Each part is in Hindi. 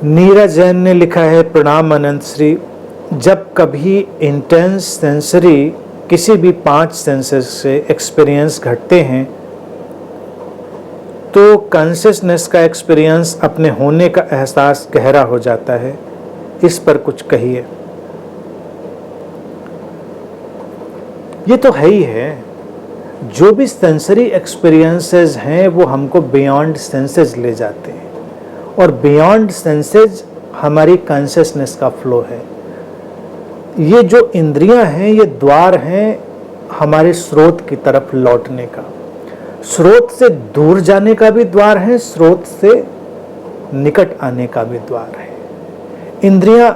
नीरज जैन ने लिखा है, प्रणाम अनंत श्री। जब कभी इंटेंस सेंसरी किसी भी 5 सेंसेस से एक्सपीरियंस घटते हैं तो कॉन्शियसनेस का एक्सपीरियंस अपने होने का एहसास गहरा हो जाता है। इस पर कुछ कहिए। ये तो है ही है, जो भी सेंसरी एक्सपीरियंसेस हैं वो हमको बियॉन्ड सेंसेस ले जाते हैं और बियॉन्ड सेंसेस हमारी कॉन्शियसनेस का फ्लो है। ये जो इंद्रियां हैं ये द्वार हैं हमारे स्रोत की तरफ लौटने का। स्रोत से दूर जाने का भी द्वार है, स्रोत से निकट आने का भी द्वार है। इंद्रियां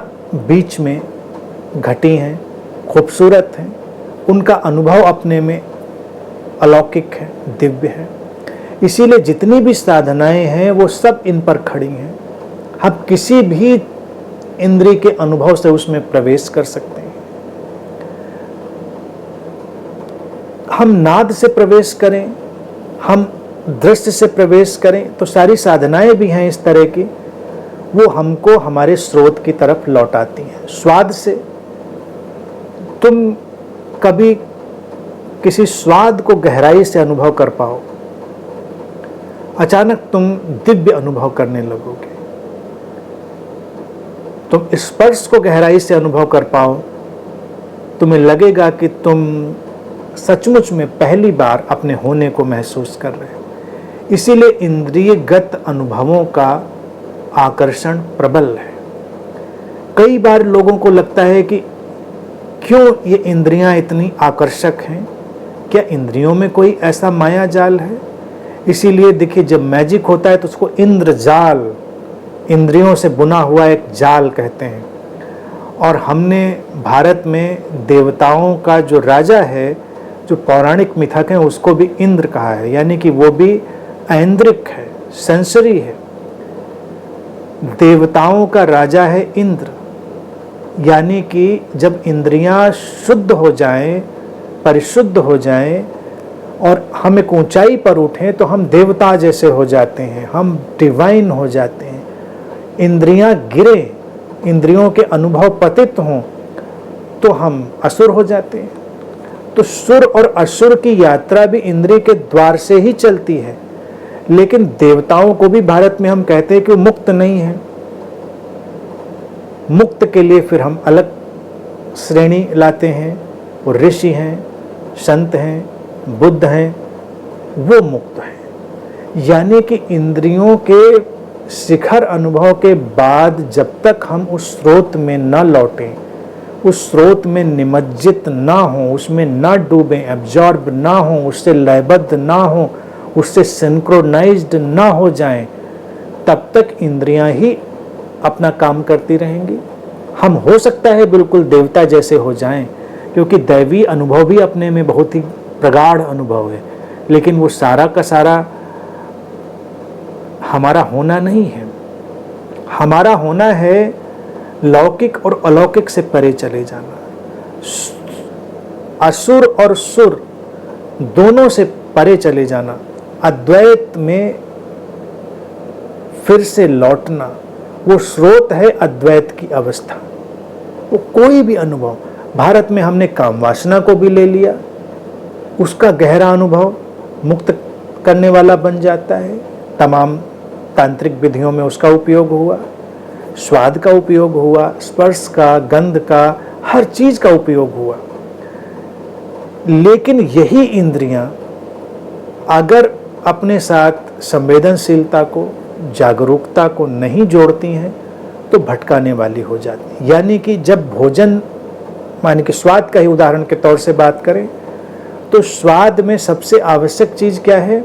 बीच में घटी हैं, खूबसूरत हैं, उनका अनुभव अपने में अलौकिक है, दिव्य है। इसीलिए जितनी भी साधनाएं हैं वो सब इन पर खड़ी हैं। हम किसी भी इंद्रिय के अनुभव से उसमें प्रवेश कर सकते हैं। हम नाद से प्रवेश करें, हम दृश्य से प्रवेश करें, तो सारी साधनाएं भी हैं इस तरह की, वो हमको हमारे स्रोत की तरफ लौटाती हैं। स्वाद से तुम कभी किसी स्वाद को गहराई से अनुभव कर पाओ, अचानक तुम दिव्य अनुभव करने लगोगे। तुम स्पर्श को गहराई से अनुभव कर पाओ, तुम्हें लगेगा कि तुम सचमुच में पहली बार अपने होने को महसूस कर रहे हो। इसीलिए इंद्रियगत अनुभवों का आकर्षण प्रबल है। कई बार लोगों को लगता है कि क्यों ये इंद्रियां इतनी आकर्षक हैं, क्या इंद्रियों में कोई ऐसा माया जाल है? इसीलिए देखिए, जब मैजिक होता है तो उसको इंद्रजाल, इंद्रियों से बुना हुआ एक जाल कहते हैं। और हमने भारत में देवताओं का जो राजा है, जो पौराणिक मिथक है, उसको भी इंद्र कहा है, यानी कि वो भी ऐन्द्रिक है, सेंसरी है। देवताओं का राजा है इंद्र, यानी कि जब इंद्रियां शुद्ध हो जाएं, परिशुद्ध हो जाएं और हम एक ऊंचाई पर उठें तो हम देवता जैसे हो जाते हैं, हम डिवाइन हो जाते हैं। इंद्रियां गिरे, इंद्रियों के अनुभव पतित हों तो हम असुर हो जाते हैं। तो सुर और असुर की यात्रा भी इंद्रिय के द्वार से ही चलती है। लेकिन देवताओं को भी भारत में हम कहते हैं कि वो मुक्त नहीं है। मुक्त के लिए फिर हम अलग श्रेणी लाते हैं। वो ऋषि हैं, संत हैं, बुद्ध हैं, वो मुक्त हैं। यानी कि इंद्रियों के शिखर अनुभव के बाद जब तक हम उस स्रोत में न लौटें, उस स्रोत में निमज्जित ना हो, उसमें ना डूबें, एब्जॉर्ब ना हो, उससे लयबद्ध ना हो, उससे सिंक्रोनाइज्ड ना हो जाएं, तब तक इंद्रियां ही अपना काम करती रहेंगी। हम हो सकता है बिल्कुल देवता जैसे हो जाएं, क्योंकि दैवी अनुभव भी अपने में बहुत ही प्रगाढ़ अनुभव है, लेकिन वो सारा का सारा हमारा होना नहीं है। हमारा होना है लौकिक और अलौकिक से परे चले जाना, असुर और सुर दोनों से परे चले जाना, अद्वैत में फिर से लौटना। वो स्रोत है अद्वैत की अवस्था। वो कोई भी अनुभव, भारत में हमने काम वासना को भी ले लिया, उसका गहरा अनुभव मुक्त करने वाला बन जाता है। तमाम तांत्रिक विधियों में उसका उपयोग हुआ, स्वाद का उपयोग हुआ, स्पर्श का, गंध का, हर चीज का उपयोग हुआ। लेकिन यही इंद्रियां अगर अपने साथ संवेदनशीलता को, जागरूकता को नहीं जोड़ती हैं तो भटकाने वाली हो जाती है। यानी कि जब भोजन, माने कि स्वाद का ही उदाहरण के तौर से बात करें तो स्वाद में सबसे आवश्यक चीज क्या है?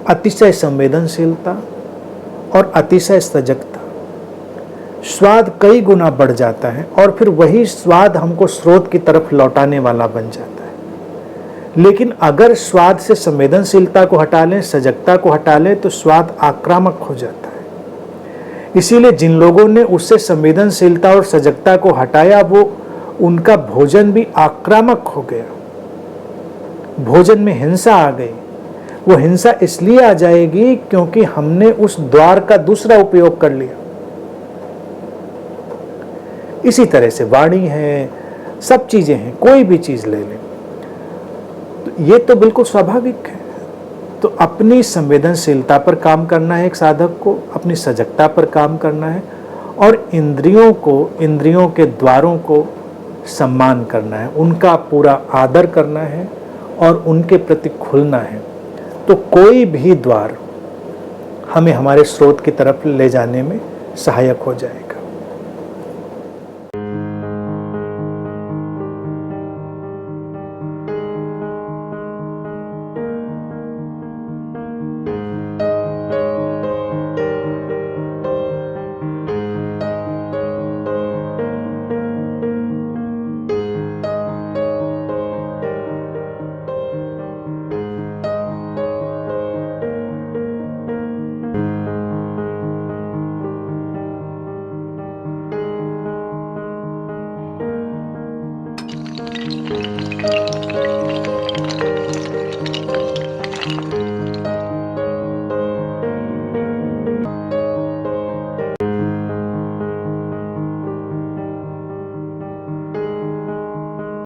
अतिशय संवेदनशीलता और अतिशय सजगता। स्वाद कई गुना बढ़ जाता है और फिर वही स्वाद हमको स्रोत की तरफ लौटाने वाला बन जाता है। लेकिन अगर स्वाद से संवेदनशीलता को हटा लें, सजगता को हटा लें, तो स्वाद आक्रामक हो जाता है। इसीलिए जिन लोगों ने उससे संवेदनशीलता और सजगता को हटाया, वो उनका भोजन भी आक्रामक हो गया। भोजन में हिंसा आ गई। वो हिंसा इसलिए आ जाएगी क्योंकि हमने उस द्वार का दूसरा उपयोग कर लिया। इसी तरह से वाणी है, सब चीज़ें हैं, कोई भी चीज़ ले लें, तो ये तो बिल्कुल स्वाभाविक है। तो अपनी संवेदनशीलता पर काम करना है एक साधक को, अपनी सजगता पर काम करना है, और इंद्रियों को, इंद्रियों के द्वारों को सम्मान करना है, उनका पूरा आदर करना है और उनके प्रति खुलना है। तो कोई भी द्वार हमें हमारे स्रोत की तरफ ले जाने में सहायक हो जाए।